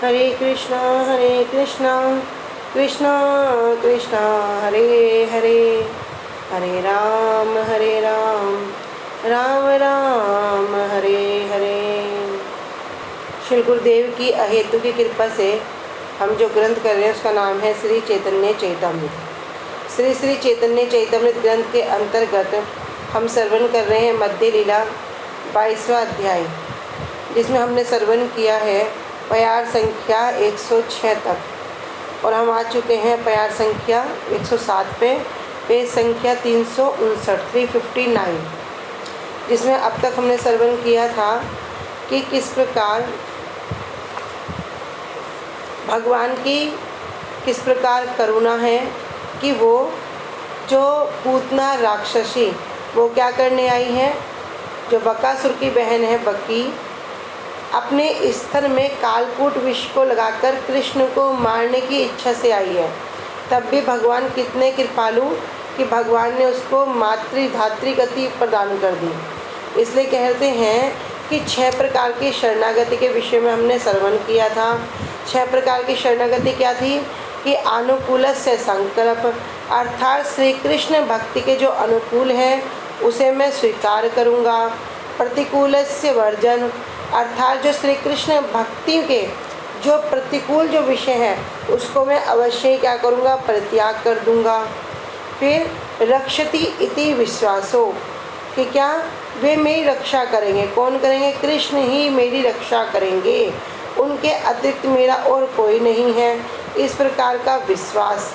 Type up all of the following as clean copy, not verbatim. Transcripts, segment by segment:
हरे कृष्णा कृष्णा कृष्णा हरे हरे, हरे राम राम राम हरे हरे। श्री गुरुदेव की अहेतु की कृपा से हम जो ग्रंथ कर रहे हैं उसका नाम है श्री चैतन्य चैतामृत। श्री चैतन्य चैतामृत ग्रंथ के अंतर्गत हम श्रवण कर रहे हैं मध्य लीला 22वां अध्याय, जिसमें हमने श्रवण किया है प्यार संख्या 106 तक और हम आ चुके हैं प्यार संख्या 107 पे, पेज संख्या 359, जिसमें अब तक हमने श्रवण किया था कि किस प्रकार भगवान की किस प्रकार करुणा है कि वो जो पूतना राक्षसी वो क्या करने आई है, जो बकासुर की बहन है बकी, अपने स्तन में कालकूट विष को लगाकर कृष्ण को मारने की इच्छा से आई है। तब भी भगवान कितने कृपालु कि भगवान ने उसको मातृधात्री गति प्रदान कर दी। इसलिए कहते हैं कि 6 प्रकार की शरणागति के विषय में हमने श्रवण किया था। 6 प्रकार की शरणागति क्या थी कि अनुकूल से संकल्प, अर्थात श्री कृष्ण भक्ति के जो अनुकूल है उसे मैं स्वीकार करूँगा। प्रतिकूल से वर्जन, अर्थात जो श्री कृष्ण भक्ति के जो प्रतिकूल जो विषय है उसको मैं अवश्य ही क्या करूँगा, परित्याग कर दूँगा। फिर रक्षति इति विश्वासो, कि क्या वे मेरी रक्षा करेंगे। कौन करेंगे? कृष्ण ही मेरी रक्षा करेंगे, उनके अतिरिक्त मेरा और कोई नहीं है, इस प्रकार का विश्वास।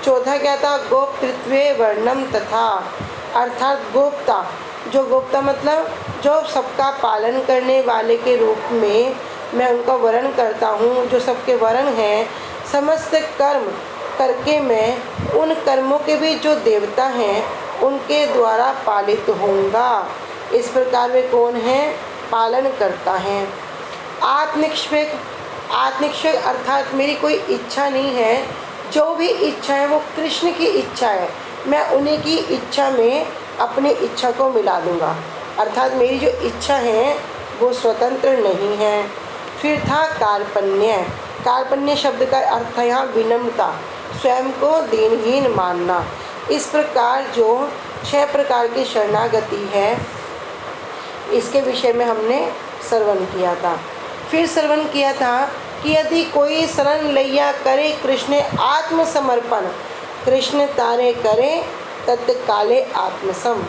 चौथा क्या था? गोप्तृत्वे वर्णम तथा, अर्थात गोप्ता, जो गोप्ता मतलब जो सबका पालन करने वाले के रूप में मैं उनका वर्ण करता हूँ, जो सबके वर्ण हैं। समस्त कर्म करके मैं उन कर्मों के भी जो देवता हैं उनके द्वारा पालित होऊंगा, इस प्रकार वे कौन है? पालन करता है। आत्मनिष्पेक्ष, आत्मनिष्पेक्ष अर्थात मेरी कोई इच्छा नहीं है, जो भी इच्छा है वो कृष्ण की इच्छा है, मैं उन्हीं की इच्छा में अपनी इच्छा को मिला दूंगा, अर्थात मेरी जो इच्छा है वो स्वतंत्र नहीं है। फिर था कार्पण्य। कार्पण्य शब्द का अर्थ है यहाँ विनम्रता, स्वयं को दीनहीन मानना। इस प्रकार जो 6 प्रकार की शरणागति है इसके विषय में हमने श्रवण किया था। फिर श्रवण किया था कि यदि कोई शरण लैया करे कृष्ण आत्मसमर्पण, कृष्ण तारे करे तत्काले आत्मसम।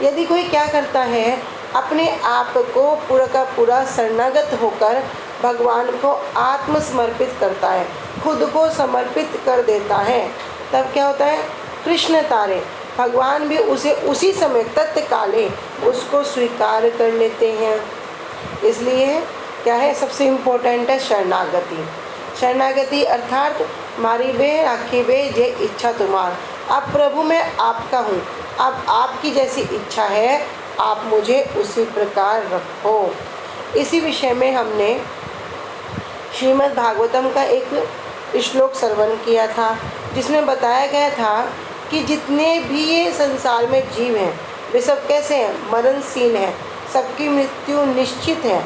यदि कोई क्या करता है, अपने आप को पूरा का पूरा शरणागत होकर भगवान को आत्मसमर्पित करता है, खुद को समर्पित कर देता है, तब क्या होता है? कृष्ण तारे, भगवान भी उसे उसी समय तत्काले उसको स्वीकार कर लेते हैं। इसलिए क्या है? सबसे इम्पोर्टेंट है शरणागति। शरणागति अर्थात मारी बे राखी बे जे इच्छा तुम्हार, अब प्रभु मैं आपका हूँ, अब आपकी जैसी इच्छा है आप मुझे उसी प्रकार रखो। इसी विषय में हमने श्रीमद् भागवतम का एक श्लोक श्रवण किया था, जिसमें बताया गया था कि जितने भी ये संसार में जीव हैं वे सब कैसे हैं? मरणशील हैं, सबकी मृत्यु निश्चित है।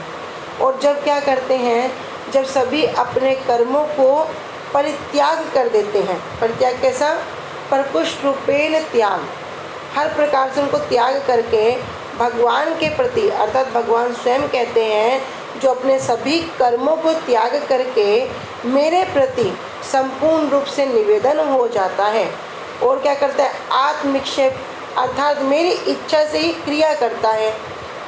और जब क्या करते हैं, जब सभी अपने कर्मों को परित्याग कर देते हैं, परित्याग कैसा? परकुष्ठ रूपेण त्याग, हर प्रकार से उनको त्याग करके भगवान के प्रति, अर्थात भगवान स्वयं कहते हैं जो अपने सभी कर्मों को त्याग करके मेरे प्रति संपूर्ण रूप से निवेदन हो जाता है और क्या करता है? आत्मनिक्षेप, अर्थात मेरी इच्छा से ही क्रिया करता है,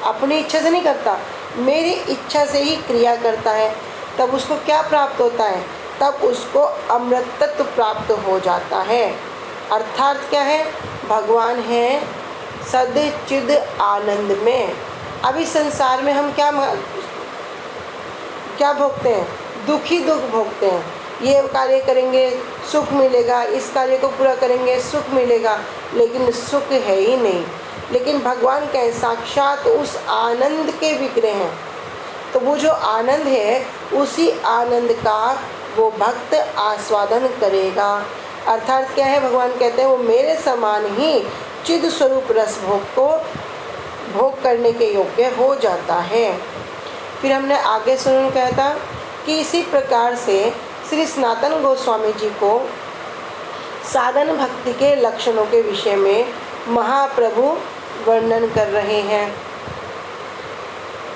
अपनी इच्छा से नहीं करता, मेरी इच्छा से ही क्रिया करता है, तब उसको क्या प्राप्त होता है? तब उसको अमृतत्व प्राप्त हो जाता है। अर्थात क्या है? भगवान है सद्चिद आनंद में। अभी संसार में हम क्या भोगते हैं? दुखी दुख भोगते हैं। ये कार्य करेंगे सुख मिलेगा, इस कार्य को पूरा करेंगे सुख मिलेगा, लेकिन सुख है ही नहीं। लेकिन भगवान के साक्षात उस आनंद के विग्रह हैं, तो वो जो आनंद है उसी आनंद का वो भक्त आस्वादन करेगा। अर्थात क्या है? भगवान कहते हैं वो मेरे समान ही चिद स्वरूप रस भोग को भोग करने के योग्य हो जाता है। फिर हमने आगे सुन कहा था कि इसी प्रकार से श्री सनातन गोस्वामी जी को साधन भक्ति के लक्षणों के विषय में महाप्रभु वर्णन कर रहे हैं।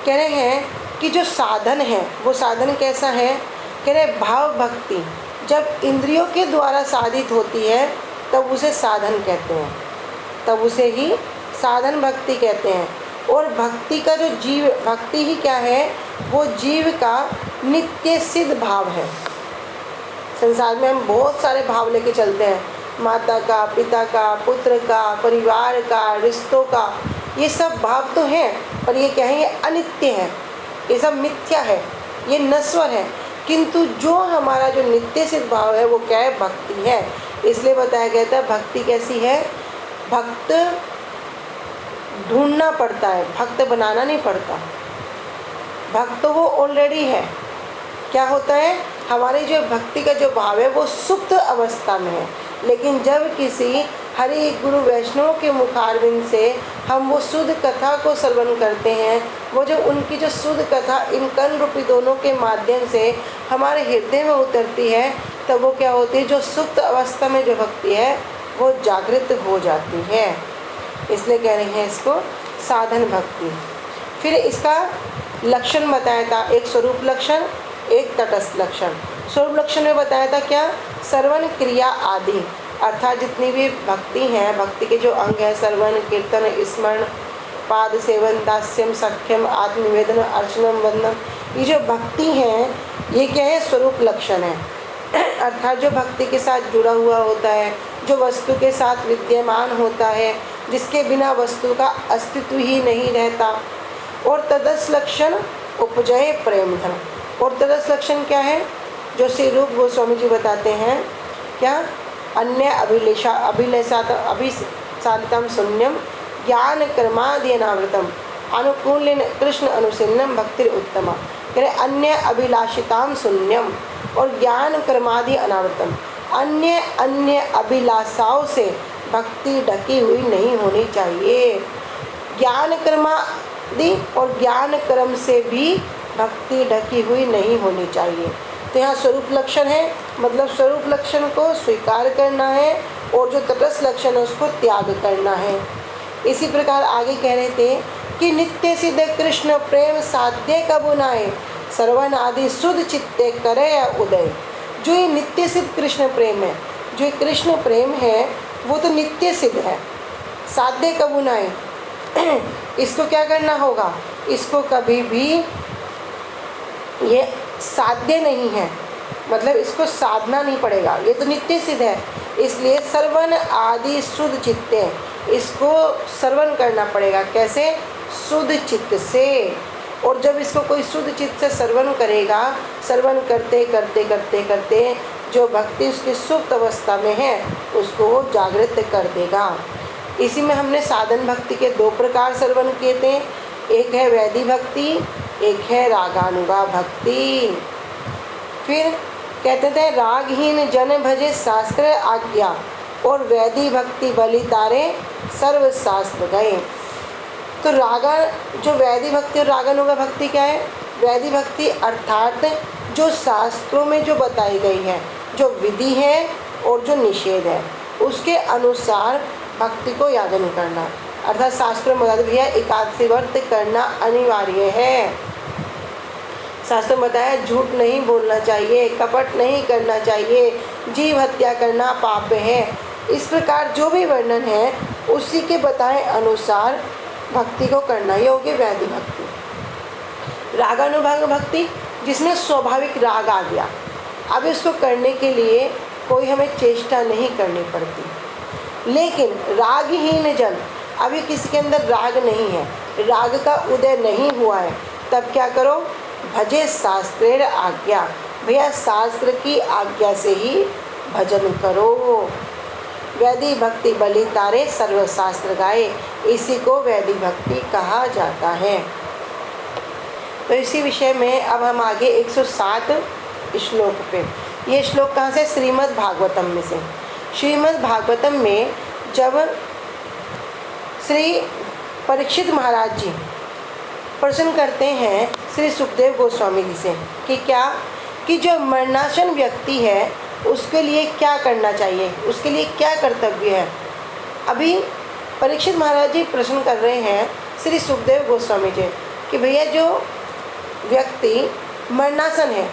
कह रहे हैं कि जो साधन है वो साधन कैसा है। कह रहे भाव भक्ति जब इंद्रियों के द्वारा साधित होती है तब उसे साधन कहते हैं, तब उसे ही साधन भक्ति कहते हैं। और भक्ति का जो जीव भक्ति ही क्या है, वो जीव का नित्य सिद्ध भाव है। संसार में हम बहुत सारे भाव लेके चलते हैं, माता का, पिता का, पुत्र का, परिवार का, रिश्तों का, ये सब भाव तो हैं, पर ये क्या है, ये अनित्य है, ये सब मिथ्या है, ये नश्वर है। किंतु जो हमारा जो नित्य सिद्ध भाव है वो क्या है, भक्ति है। इसलिए बताया गया था भक्ति कैसी है, भक्त ढूंढना पड़ता है, भक्त बनाना नहीं पड़ता। भक्त तो वो ऑलरेडी है। क्या होता है, हमारी जो भक्ति का जो भाव है वो सुप्त अवस्था में है, लेकिन जब किसी हरि गुरु वैष्णव के मुखारविंद से हम वो शुद्ध कथा को श्रवण करते हैं, वो जो उनकी जो शुद्ध कथा इन कर्ण रूपी दोनों के माध्यम से हमारे हृदय में उतरती है, तब वो क्या होती है, जो सुप्त अवस्था में जो भक्ति है वो जागृत हो जाती है। इसलिए कह रहे हैं इसको साधन भक्ति। फिर इसका लक्षण बताया था, एक स्वरूप लक्षण, एक तटस्थ लक्षण। स्वरूप लक्षण में बताया था क्या, श्रवण क्रिया आदि, अर्थात जितनी भी भक्ति हैं, भक्ति के जो अंग हैं, श्रवण, कीर्तन, स्मरण, पाद सेवन, दास्यम, सख्यम, आत्मनिवेदन, अर्चनम, वंदनम, ये जो भक्ति हैं ये क्या है, स्वरूप लक्षण है। अर्थात जो भक्ति के साथ जुड़ा हुआ होता है, जो वस्तु के साथ विद्यमान होता है, जिसके बिना वस्तु का अस्तित्व ही नहीं रहता। और तदस्थ लक्षण उपजय प्रेम धन। और तदस्थ लक्षण क्या है, जो श्री रूप गोस्वामी जी बताते हैं, क्या, अन्य अभिसालितम शून्यम ज्ञान कर्मादि अनावृतम अनुकूल कृष्ण अनुशीलनम भक्ति उत्तमा। कह रहे अन्य अभिलाषिताम शून्यम और ज्ञान कर्मादि अनावृतम, अन्य अभिलाषाओं से भक्ति ढकी हुई नहीं होनी चाहिए। ज्ञान कर्मादि और ज्ञान कर्म से भी भक्ति ढकी हुई नहीं होनी चाहिए। तो यहाँ स्वरूप लक्षण है, मतलब स्वरूप लक्षण को स्वीकार करना है, और जो तटस्थ लक्षण है उसको त्याग करना है। इसी प्रकार आगे कह रहे थे कि नित्य सिद्ध कृष्ण प्रेम साध्य कबू नाए, श्रवण आदि शुद्ध चित्ते करे उदय। जो ये नित्य सिद्ध कृष्ण प्रेम है, जो ये कृष्ण प्रेम है वो तो नित्य सिद्ध है, साध्य कबू नाए। इसको क्या करना होगा, इसको कभी भी ये साध्य नहीं है, मतलब इसको साधना नहीं पड़ेगा, ये तो नित्य सिद्ध है। इसलिए श्रवण आदि शुद्ध चित्ते, इसको श्रवण करना पड़ेगा। कैसे, शुद्ध चित्त से। और जब इसको कोई शुद्ध चित्त से श्रवण करेगा, श्रवण करते करते करते करते जो भक्ति उसकी सुप्त अवस्था में है उसको वो जागृत कर देगा। इसी में हमने साधन भक्ति के दो प्रकार श्रवण किए थे, एक है वैदी भक्ति, एक है रागानुगा भक्ति। फिर कहते थे रागहीन जन भजे शास्त्र आज्ञा, और वैदी भक्ति बलि तारे सर्व शास्त्र गए। तो रागा, जो वैदी भक्ति और रागानुगा भक्ति क्या है, वैदी भक्ति अर्थात जो शास्त्रों में जो बताई गई है, जो विधि है और जो निषेध है, उसके अनुसार भक्ति को याजन करना। अर्थात शास्त्रों में बताया भैया एकादशी व्रत करना अनिवार्य है। शास्त्रों में बताया झूठ नहीं बोलना चाहिए, कपट नहीं करना चाहिए, जीव हत्या करना पाप है। इस प्रकार जो भी वर्णन है उसी के बताए अनुसार भक्ति को करना, ये होगी वैदी भक्ति। रागानुभाग भक्ति जिसमें स्वाभाविक राग आ गया, अब इसको करने के लिए कोई हमें चेष्टा नहीं करनी पड़ती। लेकिन रागहीन जन, अभी किसी के अंदर राग नहीं है, राग का उदय नहीं हुआ है, तब क्या करो, भजे शास्त्रेर आज्ञा, भैया शास्त्र की आज्ञा से ही भजन करो। वैदी भक्ति बलि तारे सर्व शास्त्र गाए, इसी को वैदी भक्ति कहा जाता है। तो इसी विषय में अब हम आगे 107 श्लोक पे, ये श्लोक कहाँ से, श्रीमद् भागवतम में से। श्रीमद् भागवतम में जब श्री परीक्षित महाराज जी प्रश्न करते हैं श्री सुखदेव गोस्वामी जी से कि क्या, कि जो मरणासन व्यक्ति है उसके लिए क्या करना चाहिए, उसके लिए क्या कर्तव्य है। अभी परीक्षित महाराज जी प्रश्न कर रहे हैं श्री सुखदेव गोस्वामी जी कि भैया जो व्यक्ति मरणासन है,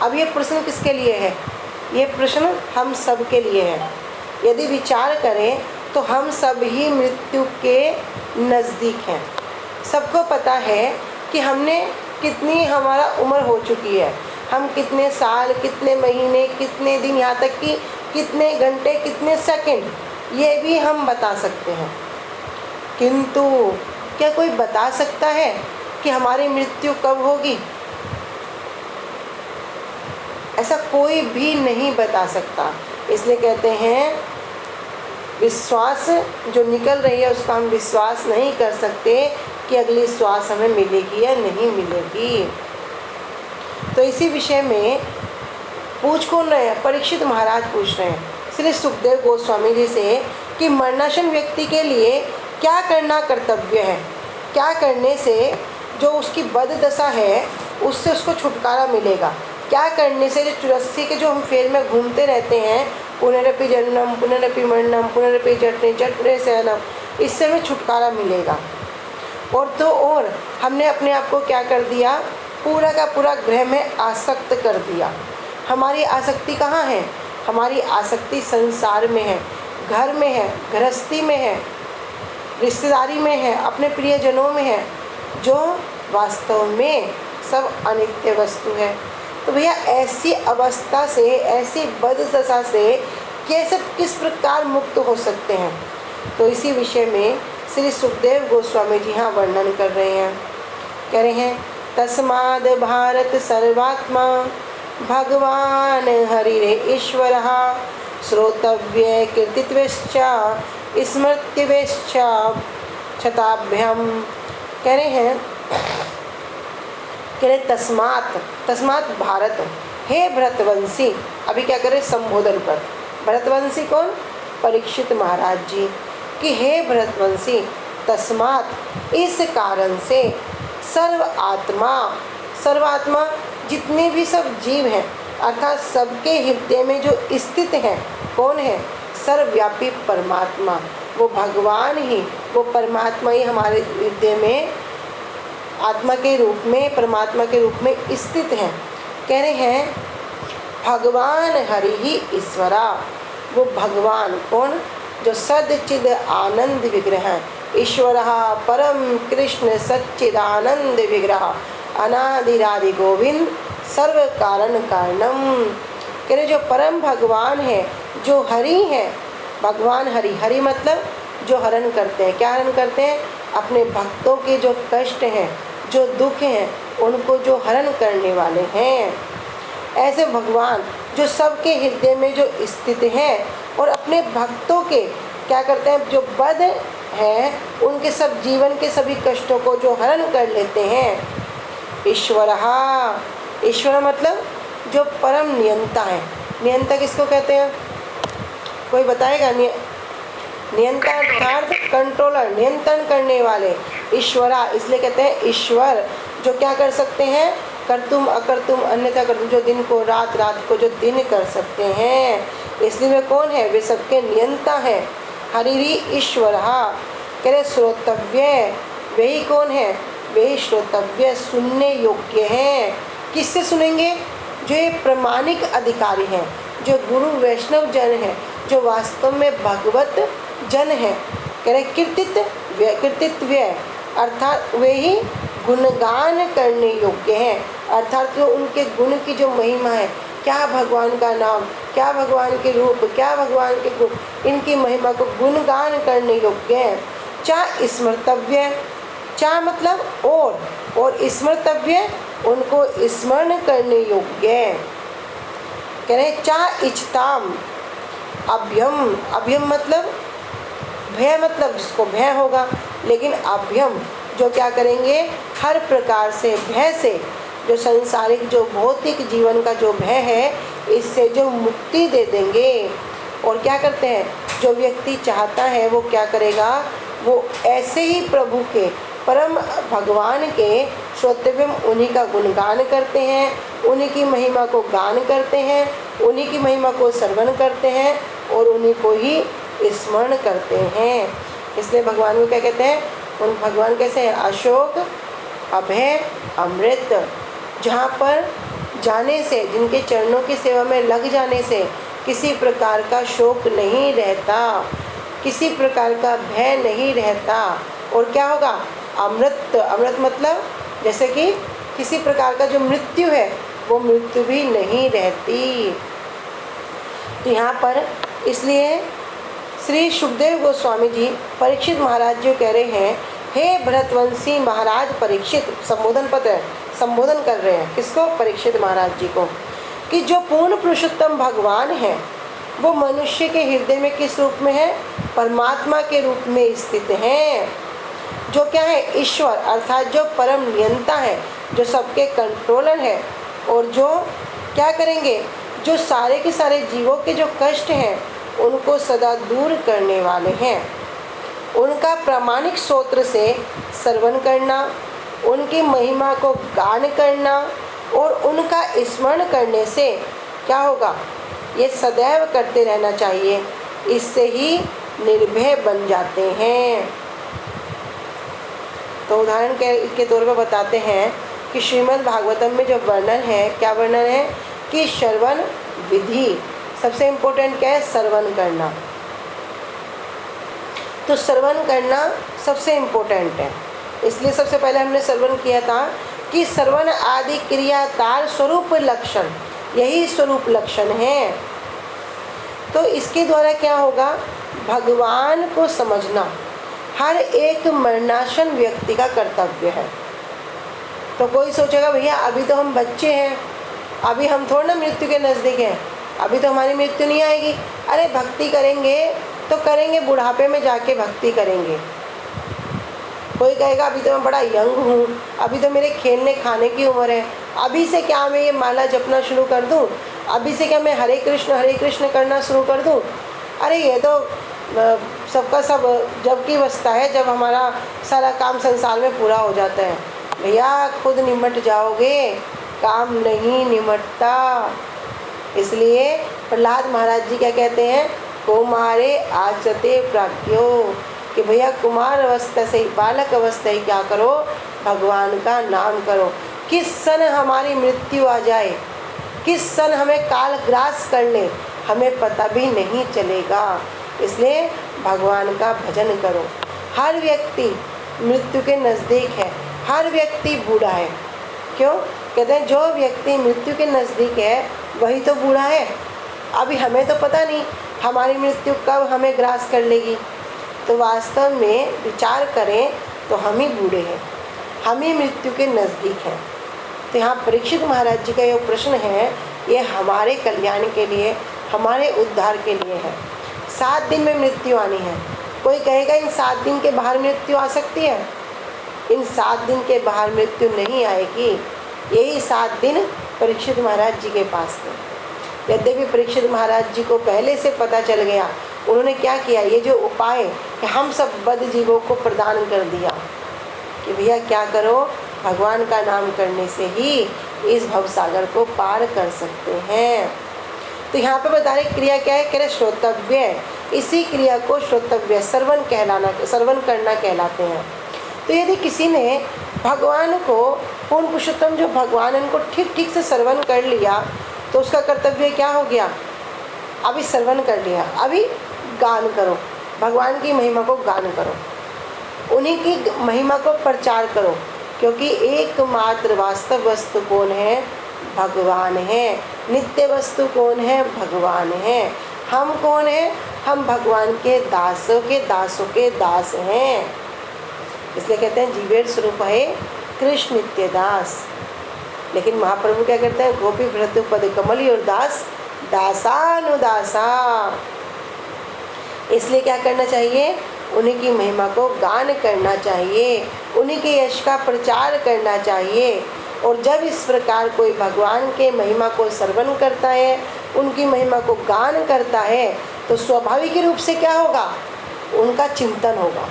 अब ये प्रश्न किसके लिए है? ये प्रश्न हम सब के लिए है। यदि विचार करें तो हम सब ही मृत्यु के नज़दीक हैं। सबको पता है कि हमने कितनी हमारा उम्र हो चुकी है, हम कितने साल, कितने महीने, कितने दिन, यहाँ तक कि कितने घंटे, कितने सेकंड, ये भी हम बता सकते हैं। किंतु क्या कोई बता सकता है कि हमारी मृत्यु कब होगी? ऐसा कोई भी नहीं बता सकता। इसलिए कहते हैं विश्वास जो निकल रही है उसका हम विश्वास नहीं कर सकते कि अगली श्वास हमें मिलेगी या नहीं मिलेगी। तो इसी विषय में पूछ कौन रहे हैं? परीक्षित महाराज पूछ रहे हैं श्री सुखदेव गोस्वामी जी से कि मरणासन व्यक्ति के लिए क्या करना कर्तव्य है, क्या करने से जो उसकी बददशा है उससे उसको छुटकारा मिलेगा, क्या करने से जो 84 के जो हम फेर में घूमते रहते हैं, पुनरपि जन्मम पुनरपि मरणम पुनरपि जठने जठने शयनम, इससे हमें छुटकारा मिलेगा। और तो और हमने अपने आप को क्या कर दिया, पूरा का पूरा ग्रह में आसक्त कर दिया। हमारी आसक्ति कहाँ है? हमारी आसक्ति संसार में है, घर में है, गृहस्थी में है, रिश्तेदारी में है, अपने प्रियजनों में है, जो वास्तव में सब अनित्य वस्तु है। तो भैया ऐसी अवस्था से, ऐसी बददशा से कैसे, किस प्रकार मुक्त हो सकते हैं? तो इसी विषय में श्री सुखदेव गोस्वामी जी यहाँ वर्णन कर रहे हैं। कह रहे हैं तस्माद् भारत सर्वात्मा भगवान हरिरे ईश्वरः श्रोतव्य कीर्तित्वश्च स्मृतिश्च क्षताभ्यम। कह रहे तस्मात् भारत, हे भरतवंशी। अभी क्या करें? संबोधन पर। भरतवंशी कौन? परीक्षित महाराज जी कि हे भरतवंशी, तस्मात् इस कारण से सर्वात्मा जितने भी सब जीव हैं, अर्थात सबके हृदय में जो स्थित हैं, कौन है? सर्वव्यापी परमात्मा, वो भगवान ही, वो परमात्मा ही हमारे हृदय में आत्मा के रूप में, परमात्मा के रूप में स्थित हैं। कह रहे हैं भगवान हरि ही ईश्वरा, वो भगवान कौन? जो सच्चिद आनंद विग्रह है। ईश्वर परम कृष्ण सच्चिदानंद विग्रह अनादिरादि गोविंद सर्व कारण कारणम। कह रहे जो परम भगवान है, जो हरि है, भगवान हरि, हरि मतलब जो हरण करते हैं। क्या हरण करते हैं? अपने भक्तों के जो कष्ट हैं, जो दुख हैं, उनको जो हरण करने वाले हैं। ऐसे भगवान जो सबके हृदय में जो स्थित हैं और अपने भक्तों के क्या करते हैं, जो बद हैं, उनके सब जीवन के सभी कष्टों को जो हरण कर लेते हैं। ईश्वर मतलब जो परम नियंता है। नियंता किसको कहते हैं? कोई बताएगा? नियंता अर्थात कंट्रोलर, नियंत्रण करने वाले। ईश्वरा इसलिए कहते हैं ईश्वर, जो क्या कर सकते हैं? कर्तुम अकर्तुम अन्यथा कर्तुम, जो दिन को रात, रात को जो दिन कर सकते हैं। इसलिए वे कौन है? वे सबके नियंता हैं। हरिरी ईश्वर। कह रहे श्रोतव्य, वे ही कौन है? वे ही श्रोतव्य, सुनने योग्य हैं। किससे सुनेंगे? जो ये प्रामाणिक अधिकारी हैं, जो गुरु वैष्णव जन हैं, जो वास्तव में भगवत जन है। कह रहे कीर्तित्व अर्थात वे ही गुणगान करने योग्य हैं, अर्थात जो उनके गुण की जो महिमा है, क्या भगवान का नाम, क्या भगवान के रूप, क्या भगवान के गुण, इनकी महिमा को गुणगान करने योग्य हैं। चा स्मर्तव्य, चा मतलब और स्मर्तव्य उनको स्मरण करने योग्य है। कह रहे चा इच्छताम अभ्यम, अभ्यम मतलब भय, मतलब जिसको भय होगा, लेकिन अभ्यम जो क्या करेंगे? हर प्रकार से भय से, जो सांसारिक जो भौतिक जीवन का जो भय है, इससे जो मुक्ति दे देंगे। और क्या करते हैं? जो व्यक्ति चाहता है वो क्या करेगा? वो ऐसे ही प्रभु के, परम भगवान के श्रोतव्यम, उन्हीं का गुणगान करते हैं, उन्हीं की महिमा को गान करते हैं, उन्हीं की महिमा को श्रवण करते हैं और उन्हीं को ही स्मरण करते हैं। इसलिए भगवान को क्या कहते हैं? उन भगवान कैसे हैं? अशोक, अभय, अमृत। जहाँ पर जाने से, जिनके चरणों की सेवा में लग जाने से किसी प्रकार का शोक नहीं रहता, किसी प्रकार का भय नहीं रहता। और क्या होगा? अमृत। अमृत मतलब जैसे कि किसी प्रकार का जो मृत्यु है वो मृत्यु भी नहीं रहती। तो यहाँ पर इसलिए श्री सुखदेव गोस्वामी जी परीक्षित महाराज जी कह रहे हैं, हे भरतवंशी महाराज परीक्षित, संबोधन पत्र संबोधन कर रहे हैं किसको? परीक्षित महाराज जी को, कि जो पूर्ण पुरुषोत्तम भगवान है वो मनुष्य के हृदय में किस रूप में है? परमात्मा के रूप में स्थित हैं। जो क्या है? ईश्वर, अर्थात जो परम नियंता है, जो सबके कंट्रोलर है और जो क्या करेंगे? जो सारे के सारे जीवों के जो कष्ट हैं उनको सदा दूर करने वाले हैं। उनका प्रामाणिक स्तोत्र से श्रवण करना, उनकी महिमा को गान करना और उनका स्मरण करने से क्या होगा? ये सदैव करते रहना चाहिए। इससे ही निर्भय बन जाते हैं। तो उदाहरण के तौर पर बताते हैं कि श्रीमद् भागवतम में जो वर्णन है, क्या वर्णन है? कि श्रवण विधि, सबसे इम्पोर्टेंट क्या है? श्रवण करना। तो श्रवण करना सबसे इम्पोर्टेंट है। इसलिए सबसे पहले हमने श्रवण किया था कि श्रवण आदि क्रिया तार स्वरूप लक्षण, यही स्वरूप लक्षण है। तो इसके द्वारा क्या होगा? भगवान को समझना हर एक मरणासन व्यक्ति का कर्तव्य है। तो कोई सोचेगा भैया अभी तो हम बच्चे हैं, अभी हम थोड़ा ना मृत्यु के नज़दीक हैं, अभी तो हमारी मृत्यु नहीं आएगी। अरे भक्ति करेंगे तो करेंगे, बुढ़ापे में जाके भक्ति करेंगे। कोई कहेगा अभी तो मैं बड़ा यंग हूँ, अभी तो मेरे खेलने खाने की उम्र है, अभी से क्या मैं ये माला जपना शुरू कर दूँ, अभी से क्या मैं हरे कृष्ण करना शुरू कर दूँ। अरे ये तो सबका सब जब की अवस्था है, जब हमारा सारा काम संसार में पूरा हो जाता है। भैया खुद निमट जाओगे, काम नहीं निमटता। इसलिए प्रहलाद महाराज जी क्या कहते हैं? कुमारे आचते प्राज्ञो, कि भैया कुमार अवस्था से ही, बालक अवस्था ही क्या करो? भगवान का नाम करो। किस सन हमारी मृत्यु आ जाए, किस सन हमें काल ग्रास कर ले, हमें पता भी नहीं चलेगा। इसलिए भगवान का भजन करो। हर व्यक्ति मृत्यु के नज़दीक है, हर व्यक्ति बूढ़ा है। क्यों? कहते हैं जो व्यक्ति मृत्यु के नज़दीक है वही तो बूढ़ा है। अभी हमें तो पता नहीं हमारी मृत्यु कब हमें ग्रास कर लेगी। तो वास्तव में विचार करें तो हम ही बूढ़े हैं, हम ही मृत्यु के नज़दीक हैं। तो यहाँ परीक्षित महाराज जी का ये प्रश्न है, ये हमारे कल्याण के लिए, हमारे उद्धार के लिए है। 7 दिन में मृत्यु आनी है। कोई कहेगा इन 7 दिन के बाहर मृत्यु आ सकती है? इन 7 दिन के बाहर मृत्यु नहीं आएगी। यही 7 दिन परीक्षित महाराज जी के पास थे। यद्यपि परीक्षित महाराज जी को पहले से पता चल गया, उन्होंने क्या किया? ये जो उपाय कि हम सब बद्ध जीवों को प्रदान कर दिया कि भैया क्या करो, भगवान का नाम करने से ही इस भवसागर को पार कर सकते हैं। तो यहाँ पे बता रहे क्रिया क्या है? कह रहे श्रोतव्य। इसी क्रिया को श्रोतव्य, श्रवण करना कहलाते हैं। तो यदि किसी ने भगवान को, पूर्ण पुरुषोत्तम जो भगवान, उनको ठीक से श्रवण कर लिया तो उसका कर्तव्य क्या हो गया? अभी श्रवण कर लिया, अभी गान करो, भगवान की महिमा को गान करो, उन्हीं की महिमा को प्रचार करो। क्योंकि एकमात्र वास्तव वस्तु कौन है? भगवान है। नित्य वस्तु कौन है? भगवान है। हम कौन है? हम भगवान के दासों के दास हैं। इसलिए कहते हैं जीवेर स्वरूप है कृष्ण नित्य दास। लेकिन महाप्रभु क्या करते हैं? गोपी भृतु पद कमली और दास दासानुदासा। इसलिए क्या करना चाहिए? उन्हीं की महिमा को गान करना चाहिए, उन्हीं के यश का प्रचार करना चाहिए। और जब इस प्रकार कोई भगवान के महिमा को श्रवण करता है, उनकी महिमा को गान करता है, तो स्वाभाविक रूप से क्या होगा? उनका चिंतन होगा।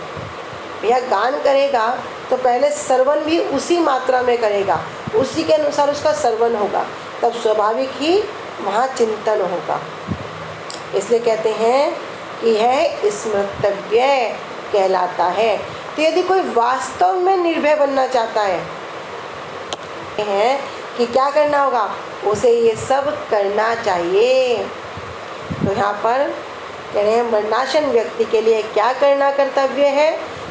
भैया गान करेगा तो पहले श्रवण भी उसी मात्रा में करेगा, उसी के अनुसार उसका श्रवण होगा, तब स्वाभाविक ही वहाँ चिंतन होगा। इसलिए कहते हैं कि यह स्मृतव्य कहलाता है। तो यदि कोई वास्तव में निर्भय बनना चाहता है कि क्या करना होगा, उसे ये सब करना चाहिए। तो यहाँ पर कह रहे हैं वर्णाश्रम व्यक्ति के लिए क्या करना कर्तव्य है।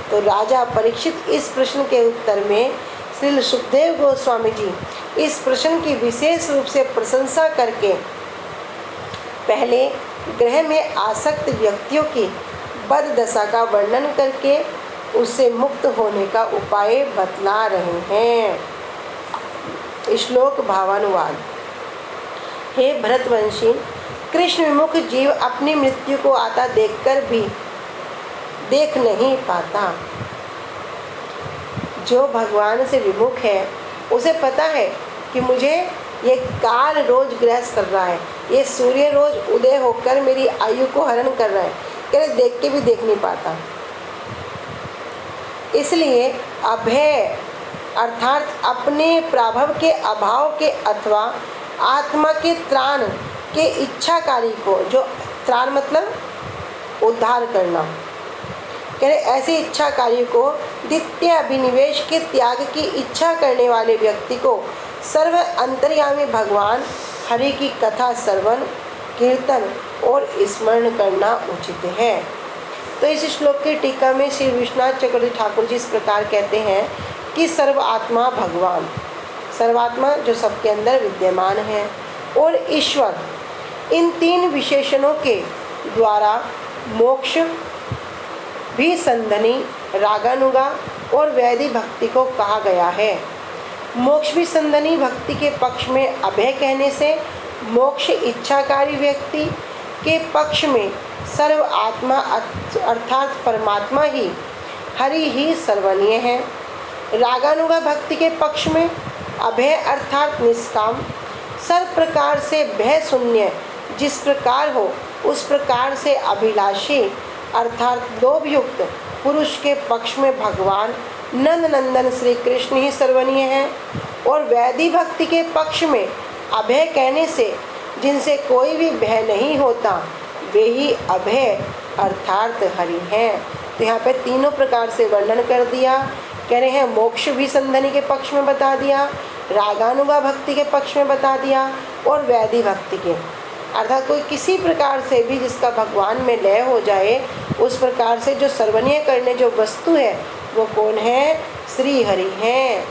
तो राजा परीक्षित इस प्रश्न के उत्तर में श्री सुखदेव गोस्वामी जी इस प्रश्न की विशेष रूप से प्रशंसा करके पहले ग्रह में आसक्त व्यक्तियों की बददशा का वर्णन करके उससे मुक्त होने का उपाय बतला रहे हैं। श्लोक भावानुवाद। हे भरतवंशी, कृष्ण विमुख जीव अपनी मृत्यु को आता देखकर भी देख नहीं पाता। जो भगवान से विमुख है उसे पता है कि मुझे ये काल रोज ग्रस कर रहा है, ये सूर्य रोज उदय होकर मेरी आयु को हरण कर रहा है, क्या देख के भी देख नहीं पाता। इसलिए अभय अर्थात अपने प्रभाव के अभाव के अथवा आत्मा के त्राण के इच्छाकारी को, जो त्राण मतलब उद्धार करना, कह रहे ऐसे इच्छाकारी को द्वितीय अभिनिवेश के त्याग की इच्छा करने वाले व्यक्ति को सर्व अंतर्यामी भगवान हरि की कथा श्रवण कीर्तन और स्मरण करना उचित है। तो इस श्लोक की टीका में श्री विश्वनाथ चक्रवर्ती ठाकुर जी इस प्रकार कहते हैं कि सर्वात्मा भगवान, सर्वात्मा जो सबके अंदर विद्यमान है, और ईश्वर, इन तीन विशेषणों के द्वारा मोक्ष भी संधनी रागानुगा और वैधि भक्ति को कहा गया है। मोक्ष भी संधनी भक्ति के पक्ष में अभय कहने से मोक्ष इच्छाकारी व्यक्ति के पक्ष में सर्व आत्मा अर्थात परमात्मा ही हरि ही सर्वनीय है। रागानुगा भक्ति के पक्ष में अभय अर्थात निष्काम सर्व प्रकार से भय शून्य जिस प्रकार हो उस प्रकार से अभिलाषी अर्थात लोभयुक्त पुरुष के पक्ष में भगवान नंद नंदन श्री कृष्ण ही सर्वनीय है। और वैधि भक्ति के पक्ष में अभय कहने से जिनसे कोई भी भय नहीं होता वे ही अभय अर्थात हरि हैं। तो यहाँ पे तीनों प्रकार से वर्णन कर दिया। कह रहे हैं मोक्ष भी संधनी के पक्ष में बता दिया, रागानुगा भक्ति के पक्ष में बता दिया और वैधि भक्ति के, अर्थात कोई किसी प्रकार से भी जिसका भगवान में लय हो जाए उस प्रकार से जो सर्वनीय करने जो वस्तु है वो कौन है, श्री हरि हैं।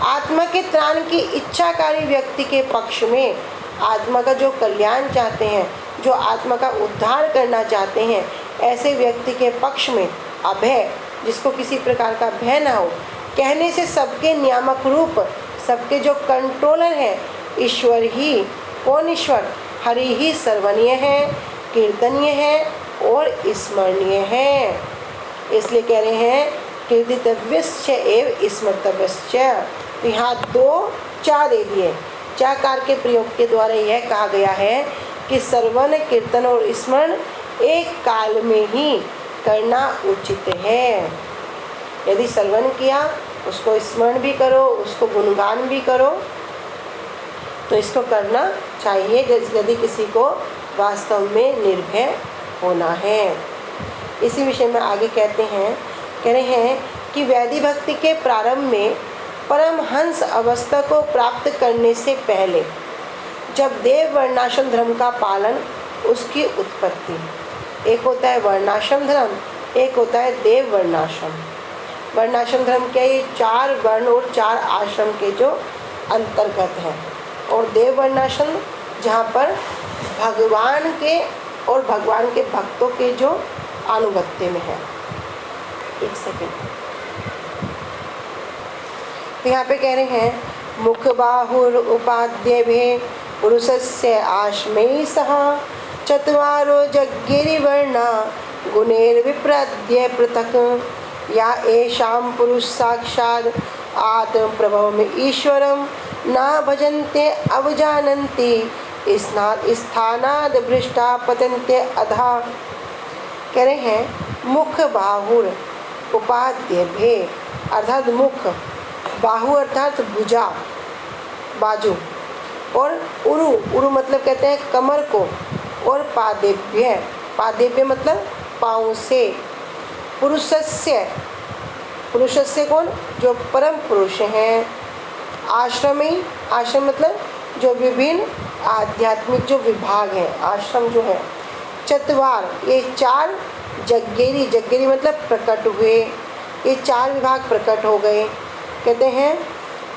आत्मा के त्राण की इच्छाकारी व्यक्ति के पक्ष में आत्मा का जो कल्याण चाहते हैं, जो आत्मा का उद्धार करना चाहते हैं, ऐसे व्यक्ति के पक्ष में अभय जिसको किसी प्रकार का भय ना हो, कहने से सबके नियामक रूप सबके जो कंट्रोलर हैं ईश्वर ही, कौन ईश्वर, हरि ही सर्वनीय है, कीर्तनीय है और स्मरणीय है। इसलिए कह रहे हैं कीर्तितव्यश्च एव स्मर्तव्यश्च। तो यहाँ दो चा दे दिए, चाकार के प्रयोग के द्वारा यह कहा गया है कि श्रवण कीर्तन और स्मरण एक काल में ही करना उचित है। यदि श्रवण किया उसको स्मरण भी करो, उसको गुणगान भी करो, तो इसको करना चाहिए यदि किसी को वास्तव में निर्भय होना है। इसी विषय में आगे कहते हैं, कह रहे हैं कि वैधि भक्ति के प्रारंभ में परमहंस अवस्था को प्राप्त करने से पहले जब देव वर्णाश्रम धर्म का पालन, उसकी उत्पत्ति, एक होता है वर्णाश्रम धर्म, एक होता है देव वर्णाश्रम। वर्णाश्रम धर्म के ये 4 वर्ण और 4 आश्रम के जो अंतर्गत हैं, और देव वर्णाश्रम जहाँ पर भगवान के और भगवान के भक्तों के जो अनुगत्य में है। एक सेकेंड, तो यहाँ पे कह रहे हैं मुख बाहुर उपाद्य भे पुरुषस्य आश्मयी सह चत्वारो जग्गिरिवर्णा गुणैर्विप्रद्य पृथक् या एषां पुरुष साक्षात् आत्म प्रभव में ईश्वरम न भजन्ते अवजानन्ति स्थानाद भ्रष्टा पतन्ते अधा। कह रहे हैं मुख बाहुर उपाध्यभ्ये अर्थात मुख, बाहु अर्थात भुजा बाजू, और उरु, उरु मतलब कहते हैं कमर को, और पादेभ्य, पादेभ्य मतलब पाँव से। पुरुषस्य, पुरुषस्य कौन, जो परम पुरुष हैं। आश्रमी, आश्रम मतलब जो विभिन्न आध्यात्मिक जो विभाग हैं, आश्रम जो है। चतवार, ये चार। जग्गेरी, जग्गेरी मतलब प्रकट हुए, ये चार विभाग प्रकट हो गए। कहते हैं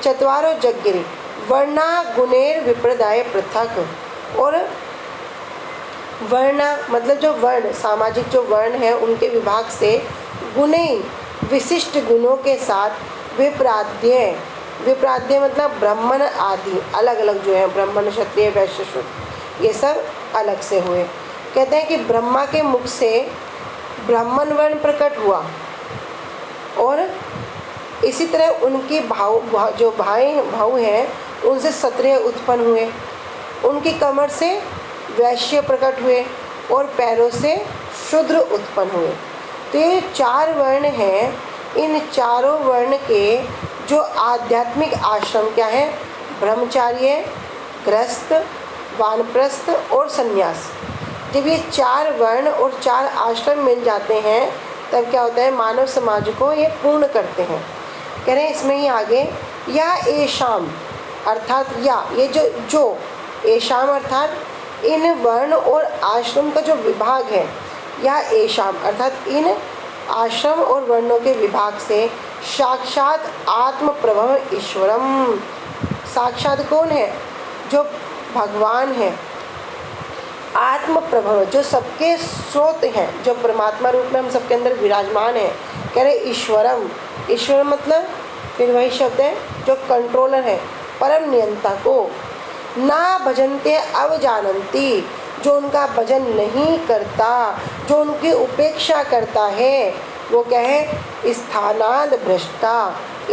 चतवारो जग्गेरी वर्णा गुणेर विप्रदाय पृथक, और वर्णा मतलब जो वर्ण, सामाजिक जो वर्ण है उनके विभाग से, गुणे विशिष्ट गुणों के साथ विप्राद्य, विप्राद्य मतलब ब्राह्मण आदि अलग अलग जो है, ब्राह्मण क्षत्रिय वैश्य शूद्र ये सब अलग से हुए। कहते हैं कि ब्रह्मा के मुख से ब्राह्मण वर्ण प्रकट हुआ, और इसी तरह उनके जो भाव हैं उनसे क्षत्रिय उत्पन्न हुए, उनकी कमर से वैश्य प्रकट हुए, और पैरों से शूद्र उत्पन्न हुए। तो ये चार वर्ण हैं, इन चारों वर्ण के जो आध्यात्मिक आश्रम क्या है, ब्रह्मचार्य, गृहस्थ, वानप्रस्थ और संन्यास। जब ये चार वर्ण और चार आश्रम मिल जाते हैं तब क्या होता है, मानव समाज को ये पूर्ण करते हैं। कह रहे हैं इसमें ही आगे, या एशाम अर्थात या, ये जो एशाम अर्थात इन वर्ण और आश्रम का जो विभाग है, या एशाम अर्थात इन आश्रम और वर्णों के विभाग से साक्षात आत्म प्रभव ईश्वरम, साक्षात कौन है, जो भगवान है, आत्म प्रभव जो सबके स्रोत हैं, जो परमात्मा रूप में हम सबके अंदर विराजमान है। कह रहे ईश्वरम, ईश्वर मतलब फिर वही शब्द है जो कंट्रोलर है, परम नियंता को। ना भजनते अवजानंती, जो उनका भजन नहीं करता, जो उनकी उपेक्षा करता है, वो क्या है, स्थानाद भ्रष्टा,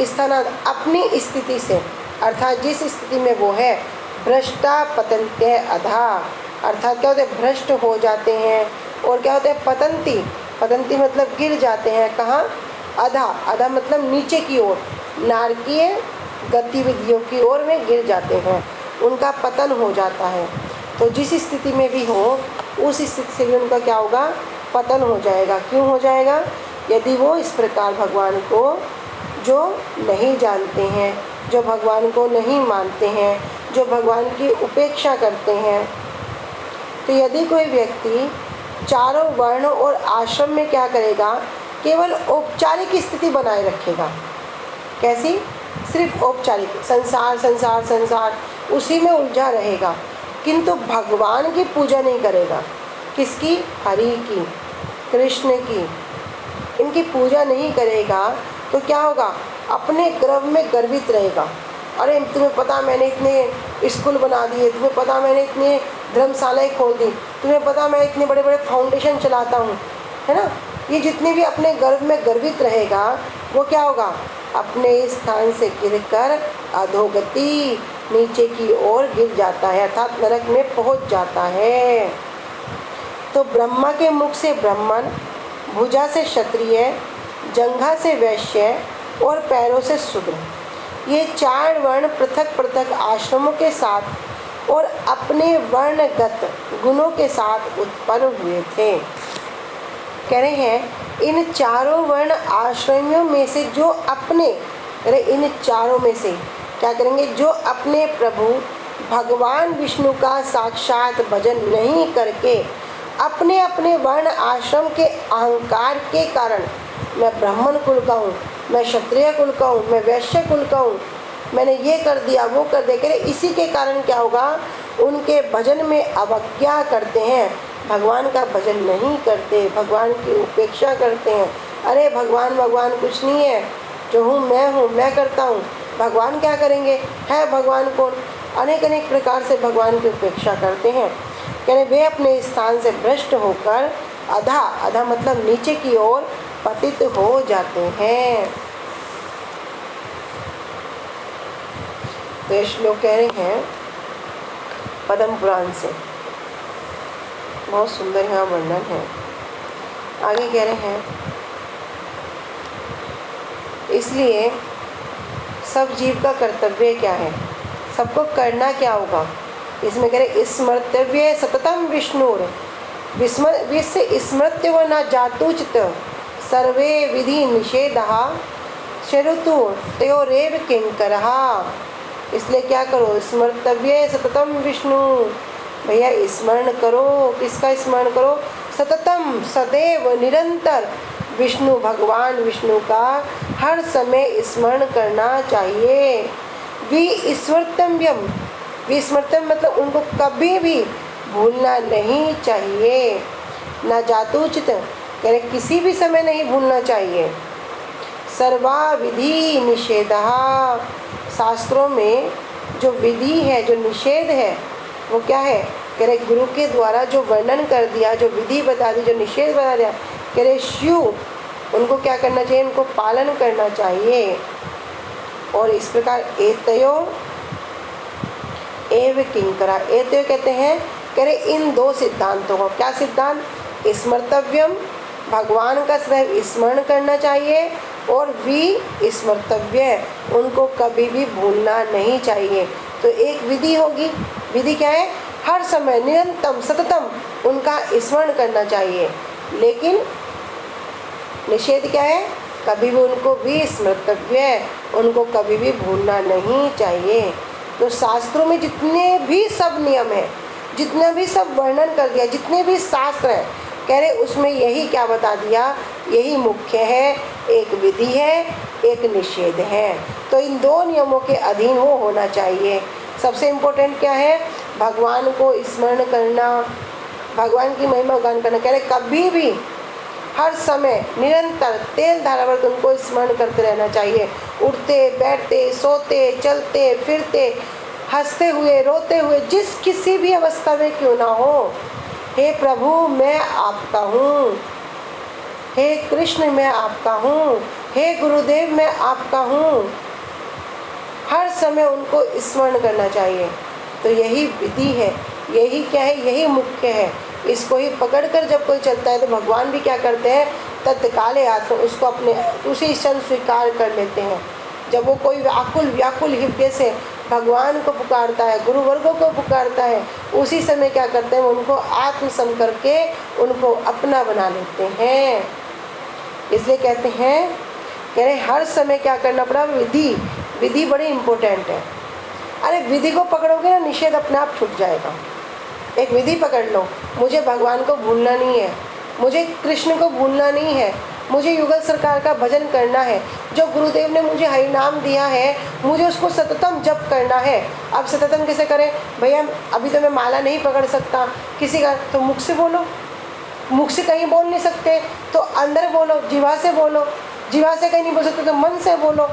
स्थानाद अपनी स्थिति से, अर्थात जिस स्थिति में वो है, भ्रष्टा पतंते अधा, अर्थात क्या होते हैं, भ्रष्ट हो जाते हैं। और क्या होते हैं, पतंती, पतंती मतलब गिर जाते हैं, कहाँ, अधा, अधा मतलब नीचे की ओर, नारकीय गतिविधियों की ओर में गिर जाते हैं, उनका पतन हो जाता है। तो जिस स्थिति में भी हो उस स्थिति से भी उनका क्या होगा, पतन हो जाएगा। क्यों हो जाएगा, यदि वो इस प्रकार भगवान को जो नहीं जानते हैं, जो भगवान को नहीं मानते हैं, जो भगवान की उपेक्षा करते हैं। तो यदि कोई व्यक्ति चारों वर्ण और आश्रम में क्या करेगा, केवल औपचारिक स्थिति बनाए रखेगा। कैसी, सिर्फ औपचारिक, संसार संसार संसार उसी में उलझा रहेगा, किंतु भगवान की पूजा नहीं करेगा। किसकी, हरि की, कृष्ण की, इनकी पूजा नहीं करेगा तो क्या होगा, अपने गर्व में गर्वित रहेगा। अरे तुम्हें पता मैंने इतने स्कूल बना दिए, तुम्हें पता मैंने इतने धर्मशालाएँ खोल दी, तुम्हें पता मैं इतने बड़े बड़े फाउंडेशन चलाता हूँ, है ना। ये जितने भी अपने गर्व में गर्वित रहेगा वो क्या होगा, अपने स्थान से गिरकर अधोगति, नीचे की ओर गिर जाता है, अर्थात नरक में पहुंच जाता है। तो ब्रह्मा के मुख से ब्राह्मण, भुजा से क्षत्रिय, जंघा से वैश्य और पैरों से शूद्र, ये चार वर्ण पृथक पृथक आश्रमों के साथ और अपने वर्णगत गुणों के साथ उत्पन्न हुए थे। कह रहे हैं इन चारों वर्ण आश्रमियों में से जो अपने, इन चारों में से क्या करेंगे, जो अपने प्रभु भगवान विष्णु का साक्षात भजन नहीं करके अपने अपने वर्ण आश्रम के अहंकार के कारण, मैं ब्राह्मण कुल का हूँ, मैं क्षत्रिय कुल का हूँ, मैं वैश्य कुल का हूँ, मैंने ये कर दिया वो कर दिया, करे इसी के कारण क्या होगा, उनके भजन में अवज्ञा करते हैं, भगवान का भजन नहीं करते, भगवान की उपेक्षा करते हैं। अरे भगवान भगवान कुछ नहीं है, जो हूँ, मैं करता हूँ, भगवान क्या करेंगे, है भगवान कौन, अनेक अनेक प्रकार से भगवान की उपेक्षा करते हैं। कहने वे अपने स्थान से भ्रष्ट होकर अधा, अधा मतलब नीचे की ओर पतित हो जाते हैं। तो ये श्लोक कह रहे हैं पद्म पुराण से, बहुत सुंदर यहाँ वर्णन है। आगे कह रहे हैं इसलिए सब जीव का कर्तव्य क्या है, सबको करना क्या होगा, इसमें कह रहे स्मर्तव्य सततम विष्णुर विश्व स्मृत्य व न जातुचित सर्वे विधि निषेधा शरुतु तयोरेव किंकरः। इसलिए क्या करो, स्मर्तव्य सततम विष्णु, भैया स्मरण करो, किसका स्मरण करो, सततम सदैव निरंतर विष्णु, भगवान विष्णु का हर समय स्मरण करना चाहिए। विस्मर्तव्यम, विस्मर्तव्य मतलब उनको कभी भी भूलना नहीं चाहिए। न जातुचित कह रहे किसी भी समय नहीं भूलना चाहिए। सर्वा विधि निषेधः, शास्त्रों में जो विधि है, जो निषेध है, वो क्या है, कह रहे गुरु के द्वारा जो वर्णन कर दिया, जो विधि बता दी, जो निषेध बता दिया, कह रहे शिव उनको क्या करना चाहिए, उनको पालन करना चाहिए। और इस प्रकार एतयो एव किंकरा, एतयो कहते हैं, कह रहे इन दो सिद्धांतों को, क्या सिद्धांत, स्मर्तव्यम भगवान का सदैव स्मरण करना चाहिए, और विस्मर्तव्य उनको कभी भी भूलना नहीं चाहिए। तो एक विधि होगी, विधि क्या है, हर समय निरंतम सततम उनका स्मरण करना चाहिए, लेकिन निषेध क्या है, कभी भी उनको विस्मर्तव्य, उनको कभी भी भूलना नहीं चाहिए। तो शास्त्रों में जितने भी सब नियम है, जितना भी सब वर्णन कर दिया, जितने भी शास्त्र हैं, कह रहे उसमें यही क्या बता दिया, यही मुख्य है, एक विधि है, एक निषेध है। तो इन दो नियमों के अधीन वो होना चाहिए। सबसे इम्पोर्टेंट क्या है, भगवान को स्मरण करना, भगवान की महिमा गान करना, कह रहे कभी भी हर समय निरंतर तेल धारावर्त उनको स्मरण करते रहना चाहिए। उठते बैठते सोते चलते फिरते, हंसते हुए रोते हुए, जिस किसी भी अवस्था में क्यों ना हो, हे प्रभु मैं आपका हूँ, हे कृष्ण मैं आपका हूँ, हे गुरुदेव मैं आपका हूँ, हर समय उनको स्मरण करना चाहिए। तो यही विधि है, यही क्या है, यही मुख्य है। इसको ही पकड़कर जब कोई चलता है तो भगवान भी क्या करते हैं, तत्काले हाथ उसको अपने उसी क्षण स्वीकार कर लेते हैं। जब वो कोई व्याकुल हृदय से भगवान को पुकारता है, गुरु वर्गों को पुकारता है, उसी समय क्या करते हैं, उनको आत्मसम करके उनको अपना बना लेते हैं। इसलिए कहते हैं, कह रहे हर समय क्या करना पड़ा, विधि बड़ी इम्पोर्टेंट है। अरे विधि को पकड़ोगे ना, निषेध अपने आप छूट जाएगा। एक विधि पकड़ लो, मुझे भगवान को भूलना नहीं है, मुझे कृष्ण को भूलना नहीं है, मुझे युगल सरकार का भजन करना है, जो गुरुदेव ने मुझे हरि नाम दिया है मुझे उसको सततम जप करना है। अब सततम कैसे करें भैया, अभी तो मैं माला नहीं पकड़ सकता किसी का, तो मुख से बोलो, मुख से कहीं बोल नहीं सकते तो अंदर बोलो, जीवा से बोलो, जीवा से कहीं नहीं बोल सकते तो मन से बोलो।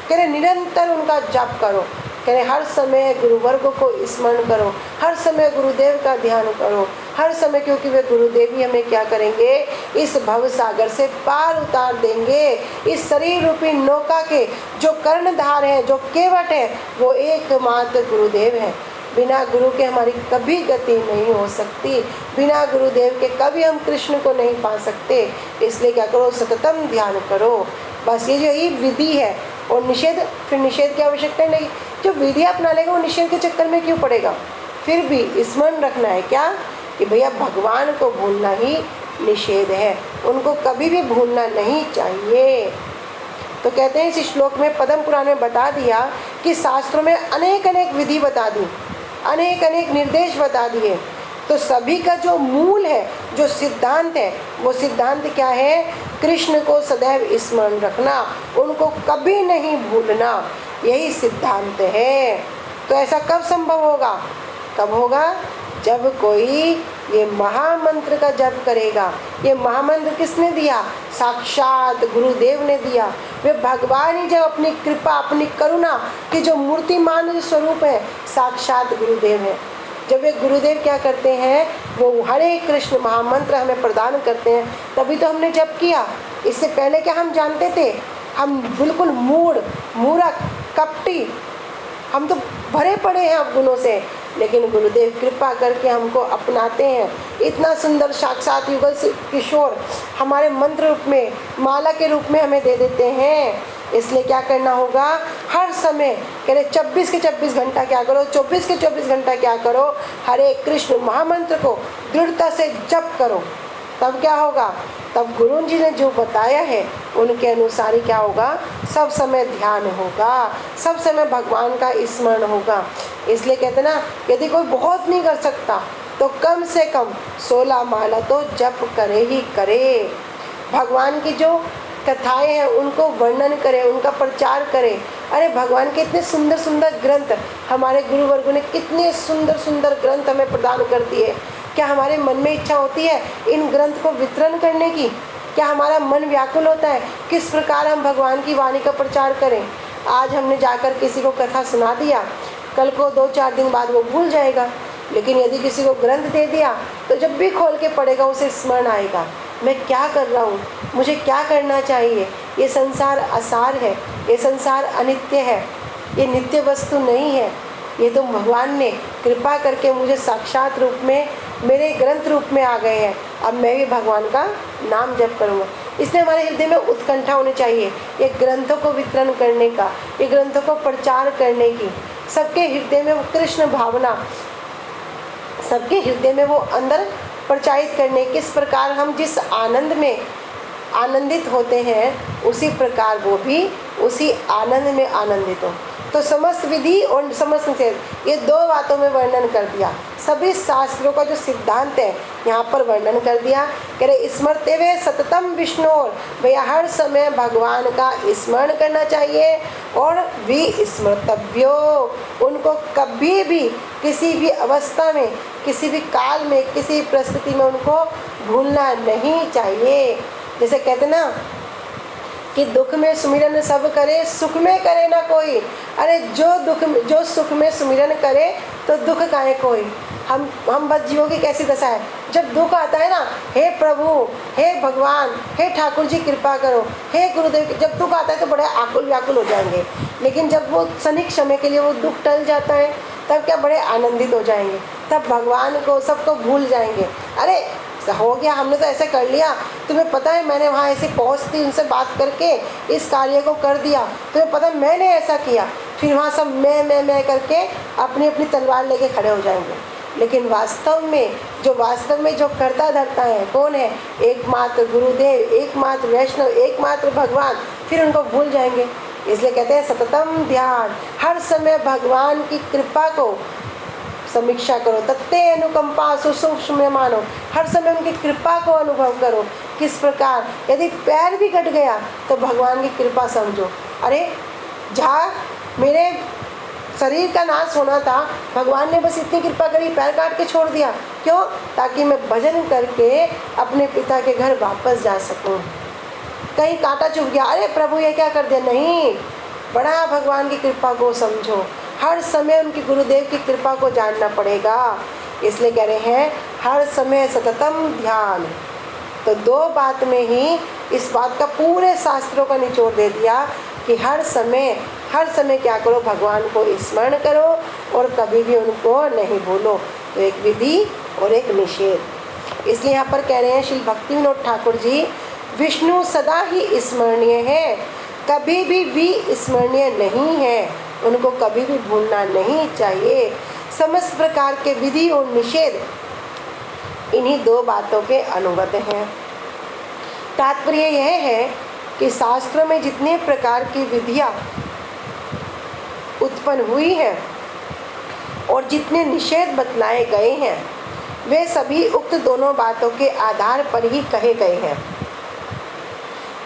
कह रहे निरंतर उनका जप करो, कह रहे हर समय गुरुवर्ग को स्मरण करो, हर समय गुरुदेव का ध्यान करो, हर समय, क्योंकि वे गुरुदेव ही हमें क्या करेंगे, इस भव सागर से पार उतार देंगे। इस शरीर रूपी नौका के जो कर्णधार हैं, जो केवट है, वो एकमात्र गुरुदेव हैं। बिना गुरु के हमारी कभी गति नहीं हो सकती, बिना गुरुदेव के कभी हम कृष्ण को नहीं पा सकते। इसलिए क्या करो, सततम ध्यान करो। बस ये जो ही विधि है, और निषेध, फिर निषेध की आवश्यकता नहीं। जो विधि अपना लेगा वो निषेध के चक्कर में क्यों पड़ेगा। फिर भी स्मरण रखना है क्या, कि भैया भगवान को भूलना ही निषेध है, उनको कभी भी भूलना नहीं चाहिए। तो कहते हैं इस श्लोक में, पद्म पुराण में बता दिया कि शास्त्रों में अनेक अनेक विधि बता दी, अनेक अनेक निर्देश बता दिए। तो सभी का जो मूल है, जो सिद्धांत है, वो सिद्धांत क्या है, कृष्ण को सदैव स्मरण रखना, उनको कभी नहीं भूलना, यही सिद्धांत है। तो ऐसा कब संभव होगा, कब होगा, जब कोई ये महामंत्र का जप करेगा। ये महामंत्र किसने दिया, साक्षात गुरुदेव ने दिया। वे भगवान ही जब अपनी कृपा, अपनी करुणा के जो मूर्तिमान स्वरूप है, साक्षात गुरुदेव है। जब वे गुरुदेव क्या करते हैं, वो हरे कृष्ण महामंत्र हमें प्रदान करते हैं, तभी तो हमने जप किया। इससे पहले क्या हम जानते थे, हम बिल्कुल मूर्ख कपटी, हम तो भरे पड़े हैं अवगुणों से, लेकिन गुरुदेव कृपा करके हमको अपनाते हैं। इतना सुंदर साक्षात युगल किशोर हमारे मंत्र रूप में, माला के रूप में हमें दे देते हैं। इसलिए क्या करना होगा, हर समय कह रहे 24 के 24 घंटा क्या करो, 24 के 24 घंटा क्या करो, हरे कृष्ण महामंत्र को दृढ़ता से जप करो। तब क्या होगा, तब गुरु जी ने जो बताया है उनके अनुसार ही क्या होगा, सब समय ध्यान होगा, सब समय भगवान का स्मरण होगा। इसलिए कहते ना, यदि कोई बहुत नहीं कर सकता तो कम से कम 16 माला तो जप करे ही करे। भगवान की जो कथाएं हैं उनको वर्णन करें, उनका प्रचार करें। अरे भगवान के इतने सुंदर सुंदर ग्रंथ, हमारे गुरुवर्गों ने कितने सुंदर सुंदर ग्रंथ हमें प्रदान कर दिए। क्या हमारे मन में इच्छा होती है इन ग्रंथ को वितरण करने की? क्या हमारा मन व्याकुल होता है किस प्रकार हम भगवान की वाणी का प्रचार करें? आज हमने जाकर किसी को कथा सुना दिया, कल को 2-4 दिन बाद वो भूल जाएगा। लेकिन यदि किसी को ग्रंथ दे दिया तो जब भी खोल के पढ़ेगा उसे स्मरण आएगा, मैं क्या कर रहा हूँ, मुझे क्या करना चाहिए। ये संसार असार है, ये संसार अनित्य है, ये नित्य वस्तु नहीं है। ये तो भगवान ने कृपा करके मुझे साक्षात रूप में मेरे ग्रंथ रूप में आ गए हैं। अब मैं भी भगवान का नाम जप करूँगा। इसलिए हमारे हृदय में उत्कंठा होनी चाहिए ये ग्रंथों को वितरण करने का, ये ग्रंथों को प्रचार करने की। सबके हृदय में वो कृष्ण भावना, सबके हृदय में वो अंदर प्रचारित करने, किस प्रकार हम जिस आनंद में आनंदित होते हैं उसी प्रकार वो भी उसी आनंद में आनंदित हो। तो समस्त विधि और समस्त निषेध, ये 2 बातों में वर्णन कर दिया। सभी शास्त्रों का जो सिद्धांत है यहाँ पर वर्णन कर दिया। कह रहे स्मरते वे सततम विष्णोर, भैया हर समय भगवान का स्मरण करना चाहिए और विस्मृतव्यो, उनको कभी भी किसी भी अवस्था में, किसी भी काल में, किसी परिस्थिति में उनको भूलना नहीं चाहिए। जैसे कहते ना कि दुख में सुमिरन सब करे, सुख में करे ना कोई। अरे जो सुख में सुमिरन करे तो दुख काहे कोई। हम बद जीवों की कैसी दशा है, जब दुख आता है ना, हे प्रभु, हे भगवान, हे ठाकुर जी कृपा करो, हे गुरुदेव, जब दुख आता है तो बड़े आकुल व्याकुल हो जाएंगे। लेकिन जब वो क्षणिक समय के लिए वो दुख टल जाता है तब क्या बड़े आनंदित हो जाएंगे, तब भगवान को सबको भूल जाएंगे। अरे हो गया, हमने तो ऐसे कर लिया, तुम्हें पता है मैंने वहाँ ऐसे पहुँचती उनसे बात करके इस कार्य को कर दिया, तुम्हें पता है मैंने ऐसा किया। फिर वहाँ सब मैं करके अपनी अपनी तलवार लेके खड़े हो जाएंगे। लेकिन वास्तव में जो करता धरता है कौन है, एकमात्र गुरुदेव, एकमात्र वैष्णव, एकमात्र भगवान, फिर उनको भूल जाएंगे। इसलिए कहते हैं सततम ध्यान, हर समय भगवान की कृपा को समीक्षा करो, तत्ते अनुकंपा सूक्ष्म मानो, हर समय उनकी कृपा को अनुभव करो। किस प्रकार, यदि पैर भी कट गया तो भगवान की कृपा समझो। अरे जहाँ मेरे शरीर का नाश होना था, भगवान ने बस इतनी कृपा करी, पैर काट के छोड़ दिया। क्यों? ताकि मैं भजन करके अपने पिता के घर वापस जा सकूं। कहीं कांटा चुभ गया, अरे प्रभु ये क्या कर दिया, नहीं, बड़ा भगवान की कृपा को समझो। हर समय उनकी गुरुदेव की कृपा को जानना पड़ेगा। इसलिए कह रहे हैं हर समय सततम ध्यान। तो 2 बात में ही इस बात का पूरे शास्त्रों का निचोड़ दे दिया कि हर समय क्या करो, भगवान को स्मरण करो और कभी भी उनको नहीं भूलो। तो एक विधि और एक निषेध। इसलिए यहाँ पर कह रहे हैं श्री भक्ति विनोद ठाकुर जी, विष्णु सदा ही स्मरणीय है, कभी भी विस्मरणीय नहीं है, उनको कभी भी भूलना नहीं चाहिए। समस्त प्रकार के विधि और निषेध इन्हीं 2 बातों के अनुगत हैं। तात्पर्य यह है कि शास्त्रों में जितने प्रकार की विधियाँ उत्पन्न हुई हैं और जितने निषेध बतलाए गए हैं वे सभी उक्त दोनों बातों के आधार पर ही कहे गए हैं।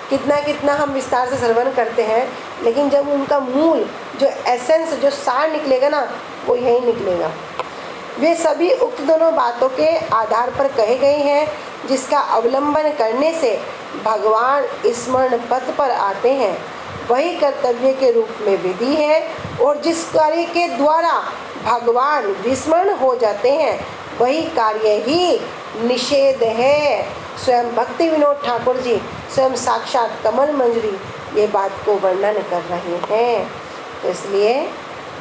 कितना हम विस्तार से श्रवण करते हैं, लेकिन जब उनका मूल जो एसेंस, जो सार निकलेगा ना, वो यही निकलेगा। वे सभी उक्त दोनों बातों के आधार पर कहे गए हैं, जिसका अवलंबन करने से भगवान स्मरण पथ पर आते हैं, वही कर्तव्य के रूप में विधि है, और जिस कार्य के द्वारा भगवान विस्मरण हो जाते हैं वही कार्य ही निषेध है। स्वयं भक्ति विनोद ठाकुर जी, स्वयं साक्षात कमल मंजरी ये बात को वर्णन कर रहे हैं। तो इसलिए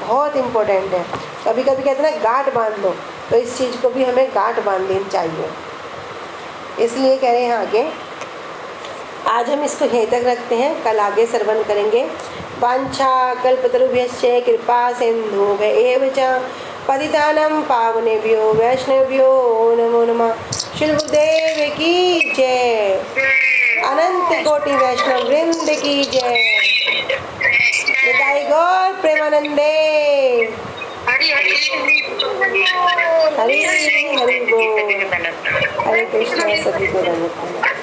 बहुत इम्पोर्टेंट है। कभी कभी कहते हैं ना गांठ बांध लो, तो इस चीज़ को भी हमें गांठ बांध लेनी चाहिए। इसलिए कह रहे हैं आगे, आज हम इसको यहीं तक रखते हैं, कल आगे श्रवण करेंगे। वाञ्छा कल्पतरुभ्यश्च कृपा सिन्धुभ्यैव च पतितानां पावनेभ्यो वैष्णवेभ्यो नमो नमः। श्री गुरुदेव की जय, अनंत कोटि वैष्णव वृंद की जय। निताई गौर प्रेमानंदे। हरि हरि हरि हरि बोल। हरे कृष्ण। सभी को धन्यवाद।